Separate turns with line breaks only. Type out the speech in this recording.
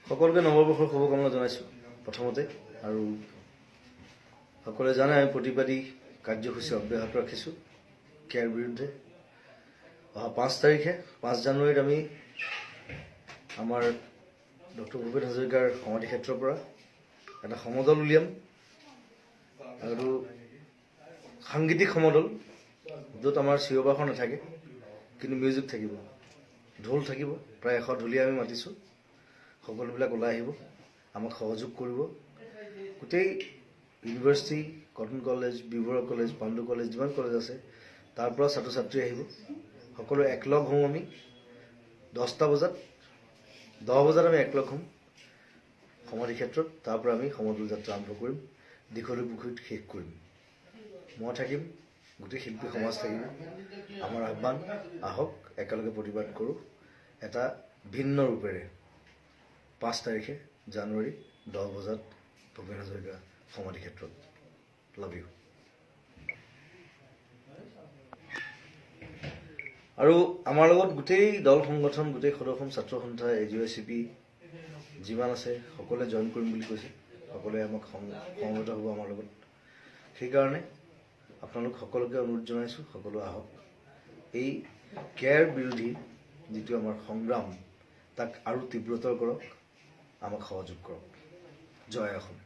সকলোকে নৱবৰ্ষৰ শুভকামনা জনাইছোঁ প্ৰথমতে। আৰু সকলোৱে জানে আমি প্ৰতিবাদী কাৰ্যসূচী অব্যাহত ৰাখিছোঁ কেয়াৰ বিৰুদ্ধে। অহা 5 তাৰিখে 5 জানুৱাৰীত আমি আমাৰ ডক্টৰ ভূপেন হাজৰিকাৰ সমাধি ক্ষেত্ৰৰ পৰা এটা সমদল উলিয়াম আৰু সাংগীতিক সমদল, য'ত আমাৰ চিঞৰবাখৰ নাথাকে কিন্তু মিউজিক থাকিব, ঢোল থাকিব। প্ৰায় 100 ঢুলীয়া আমি মাতিছোঁ। সকলোবিলাক ওলাই আহিব, আমাক সহযোগ কৰিব। গোটেই university, Cotton college, B Borooah college, Pandu college, যিমান কলেজ আছে তাৰ পৰা ছাত্ৰ ছাত্ৰী আহিব। সকলো একলগ হওঁ আমি 10টা বজাত, 10 বজাত আমি একলগ হ'ম সমাধি ক্ষেত্ৰত। তাৰ পৰা আমি সমদল যাত্ৰা আৰম্ভ কৰিম, দীঘলী পুখুৰীত শেষ কৰিম। মই থাকিম, গোটেই শিল্পী সমাজ থাকিব। আমাৰ আহ্বান, আহক একেলগে প্ৰতিবাদ কৰোঁ এটা ভিন্ন ৰূপেৰে। 5 তাৰিখে জানুৱাৰী 10 বজাত ভূপেন হাজৰিকা সমাধি ক্ষেত্ৰত। Love you. আৰু আমাৰ লগত গোটেই দল সংগঠন, গোটেই সদস্য, ছাত্ৰ সন্থা, AGYCP যিমান আছে সকলোৱে জইন কৰিম বুলি কৈছে। সকলোৱে আমাক সংগত হ'ব আমাৰ লগত। সেইকাৰণে আপোনালোক সকলোকে অনুৰোধ জনাইছোঁ, সকলো আহক। এই কেয়াৰ বিৰোধী যিটো আমাৰ সংগ্ৰাম, তাক আৰু তীব্ৰতৰ কৰক, আমাক সহযোগ কৰক। জয় অসম।